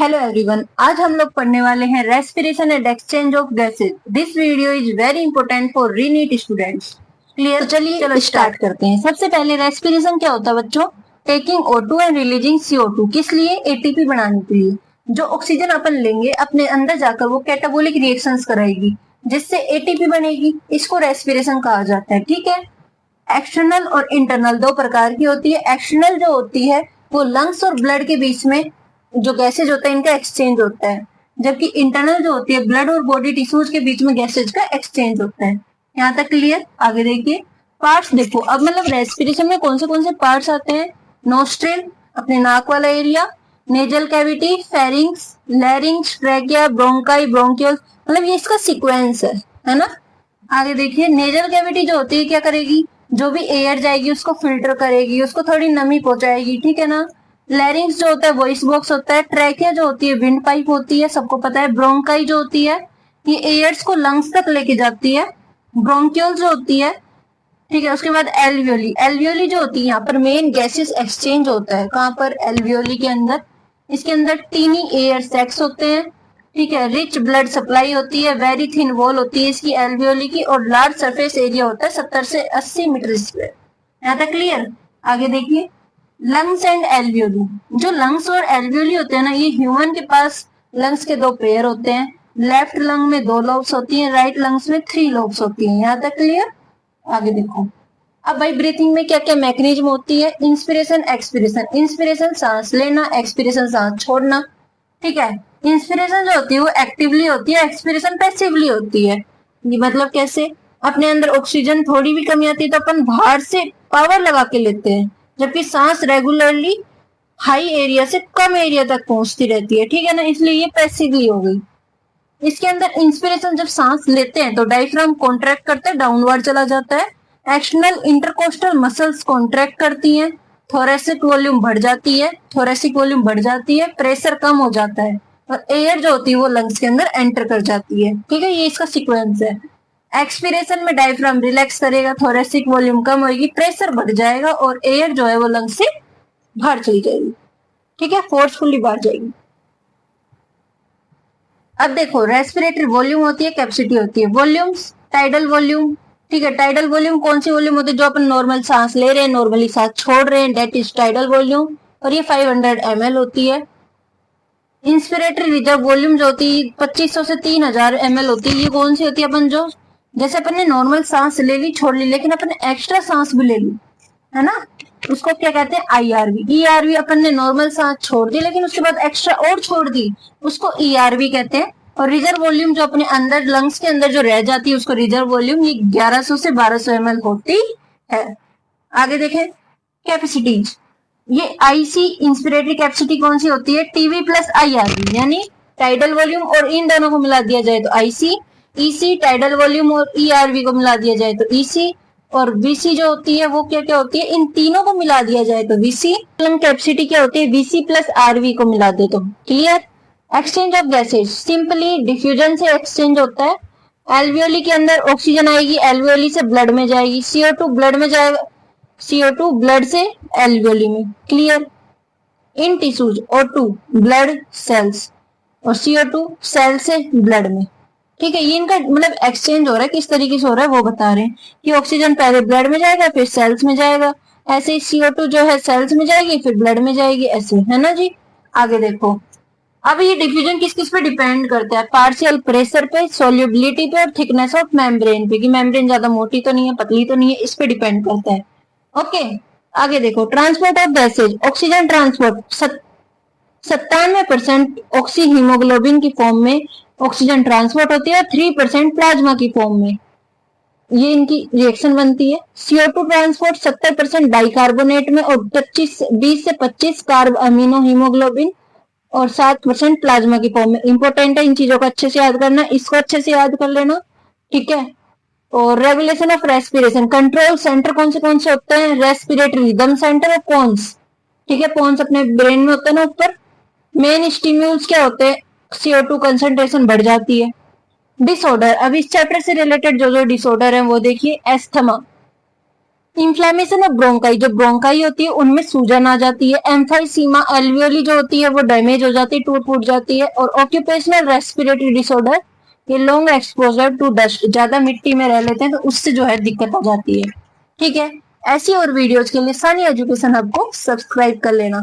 Hello everyone, आज हम लोग पढ़ने वाले हैं respiration and exchange of gases. This video is very important for रीनीट students. Clear? तो चलिए स्टार्ट करते हैं। सबसे पहले रेस्पिरेशन क्या होता है बच्चों? Taking O2 and releasing CO2। किस लिए? एटीपी बनाने के लिए। जो ऑक्सीजन अपन लेंगे अपने अंदर जाकर वो कैटाबोलिक रिएक्शंस कराएगी जिससे एटीपी बनेगी। इसको रेस्पिरेशन कहा जाता है। ठीक है। एक्सटर्नल और इंटरनल दो प्रकार की होती है। एक्सटर्नल जो होती है वो लंग्स और ब्लड के बीच में जो गैसेज होता है इनका एक्सचेंज होता है, जबकि इंटरनल जो होती है ब्लड और बॉडी टिश्यूज के बीच में गैसेज का एक्सचेंज होता है। यहाँ तक क्लियर? आगे देखिए पार्ट्स देखो। अब मतलब रेस्पिरेशन में कौन से पार्ट्स आते हैं? नोस्ट्रिल अपने नाक वाला area, nasal cavity, pharynx, लैरिंग्स, trachea, bronchi, bronchioles, मतलब ये इसका सीक्वेंस है ना। आगे देखिए नेजल कैविटी जो होती है क्या करेगी? जो भी एयर जाएगी उसको फिल्टर करेगी, उसको थोड़ी नमी पहुंचाएगी। ठीक है ना। लैरिंग्स जो होता है वॉइस बॉक्स होता है। ट्रैकिया जो होती है विंड पाइप होती है, सबको पता है। ब्रोंकाई जो होती है ये एयर्स को लंग्स तक लेके जाती है। ब्रोंक्यूल जो होती है, ठीक है। उसके बाद एल्वियोली। एल्वियोली जो होती है यहाँ पर मेन गैसेस एक्सचेंज होता है। कहाँ पर? एल्वियोली के अंदर। इसके अंदर टीनी एयर सैक्स होते हैं। ठीक है। रिच ब्लड सप्लाई होती है। वेरी थिन वॉल होती है इसकी एल्वियोली की, और लार्ज सरफेस एरिया होता है 70 से 80 मीटर स्क्वायर। यहाँ तक क्लियर? आगे देखिए लंग्स एंड एल्वियोली। जो लंग्स और एल्वियोली होते हैं ना, ये ह्यूमन के पास लंग्स के दो पेयर होते हैं। लेफ्ट लंग में 2 लोब्स होती हैं, राइट लंग्स में 3 लोब्स होती हैं। यहाँ तक क्लियर? आगे देखो अब भाई ब्रीथिंग में क्या क्या मैकेनिज्म होती है? Inspiration expiration. इंस्पिरेशन सांस लेना, एक्सपिरेशन सांस छोड़ना। ठीक है। इंस्पिरेशन जो होती है वो एक्टिवली होती है, एक्सपिरेशन पैसिवली होती है। ये मतलब कैसे? अपने अंदर ऑक्सीजन थोड़ी भी कमी आती है तो अपन बाहर से पावर लगा के लेते हैं, जबकि सांस रेगुलरली हाई एरिया से कम एरिया तक पहुंचती रहती है। ठीक है ना, इसलिए ये पैसिवली हो गई। इसके अंदर इंस्पिरेशन जब सांस लेते हैं तो डायफ्राम कॉन्ट्रैक्ट करता है, डाउनवर्ड चला जाता है। एक्सटर्नल इंटरकोस्टल मसल्स कॉन्ट्रैक्ट करती हैं, थोरेसिक वॉल्यूम बढ़ जाती है, थोरेसिक वॉल्यूम बढ़ जाती है, प्रेशर कम हो जाता है और एयर जो होती है वो लंग्स के अंदर एंटर कर जाती है। ठीक है, ये इसका सीक्वेंस है। एक्सपिरेशन में डायफ्राम रिलैक्स करेगा, थोरेसिक वॉल्यूम कम होगी, प्रेशर बढ़ जाएगा और एयर जो है वो लंग्स से बाहर चली जाएगी। ठीक है, फोर्सफुली बाहर जाएगी। अब देखो रेस्पिरेटरी वॉल्यूम होती है, कैपेसिटी होती है। Volumes, tidal volume. ठीक है, टाइडल वॉल्यूम कौन सी वॉल्यूम होती है? जो अपन नॉर्मल सांस ले रहे हैं, नॉर्मली सांस छोड़ रहे हैं, डेट इज टाइडल वॉल्यूम, और ये 500 ml होती है। इंस्पिरेटरी रिजर्व वॉल्यूम जो होती है 2500 से 3000 ml होती है। ये कौन सी होती है? अपन जो जैसे अपन ने नॉर्मल सांस ले ली, छोड़ ली, लेकिन अपन ने एक्स्ट्रा सांस भी ले ली, है ना, उसको क्या कहते हैं? IRV। ERV अपन ने नॉर्मल सांस छोड़ दी लेकिन उसके बाद एक्स्ट्रा और छोड़ दी, उसको ERV कहते हैं। और रिजर्व वॉल्यूम जो अपने अंदर लंग्स के अंदर जो रह जाती है उसको रिजर्व वॉल्यूम, ये 1100 से 1200 ml होती है। आगे देखें कैपेसिटीज। ये IC इंस्पिरेटरी कैपेसिटी कौन सी होती है? TV प्लस IRV, यानी टाइडल वॉल्यूम और इन दोनों को मिला दिया जाए तो IC, EC टाइडल वॉल्यूम और ERV को मिला दिया जाए तो EC, और VC जो होती है वो क्या क्या होती है? इन तीनों को मिला दिया जाए तो VC। कैपेसिटी क्या होती है? VC प्लस RV को मिला दे तो। Clear? Exchange of gases simply diffusion से एक्सचेंज होता है। एल्वियोली के अंदर ऑक्सीजन आएगी, एल्वियोली से ब्लड में जाएगी, CO2 ब्लड में जाएगा, CO2 ब्लड से एल्वियोली में। क्लियर? इन टिश्यूज O2 ब्लड सेल्स और CO2 सेल से ब्लड में। ठीक है, ये इनका मतलब एक्सचेंज हो रहा है। किस तरीके से हो रहा है वो बता रहे हैं कि ऑक्सीजन पहले ब्लड में जाएगा फिर सेल्स में जाएगा, ऐसे ही CO2 जो है सेल्स में जाएगी फिर ब्लड में जाएगी, ऐसे, है ना जी। आगे देखो अब ये डिफ्यूजन किस किस पे डिपेंड करता है? पार्शियल प्रेशर पे, सोल्यूबिलिटी पे और थिकनेस ऑफ मेम्ब्रेन पे, कि मेम्ब्रेन ज्यादा मोटी तो नहीं है, पतली तो नहीं है, इस पे डिपेंड करता है। ओके, आगे देखो transport of gases. Oxygen transport 97% oxy haemoglobin की फॉर्म में ऑक्सीजन ट्रांसपोर्ट होती है, 3% प्लाज्मा की फॉर्म में ये इनकी रिएक्शन बनती है। CO2 ट्रांसपोर्ट 70% बाइकार्बोनेट में और 20 से 25 कार्ब अमीनो हीमोग्लोबिन और 7% प्लाज्मा की फॉर्म में। इंपॉर्टेंट है, इन चीजों को अच्छे से याद करना, इसको अच्छे से याद कर लेना। ठीक है, और regulation of respiration. Control centre कौन से होते हैं? रेस्पिरेटरी रिदम सेंटर और पोन्स। ठीक है, पोन्स अपने ब्रेन में होते हैं ना ऊपर। मेन स्टिम्यूल्स क्या होते हैं? CO2 कंसंट्रेशन बढ़ जाती है। डिसऑर्डर, अब इस चैप्टर से रिलेटेड जो जो डिसऑर्डर है वो देखिए। एस्थमा, इन्फ्लेमेशन ऑफ ब्रोंकाई, जो ब्रोंकाई होती है उनमें सूजन आ जाती है। एम्फाइसीमा एल्वियोली जो होती है वो डैमेज हो जाती है, टूट फूट जाती है। और ऑक्यूपेशनल रेस्पिरेटरी डिसऑर्डर, ये लॉन्ग एक्सपोजर टू डस्ट, ज्यादा मिट्टी में रह लेते हैं तो उससे जो है दिक्कत आ जाती है। ठीक है, ऐसी और वीडियोज के लिए सानी एजुकेशन हब को सब्सक्राइब कर लेना।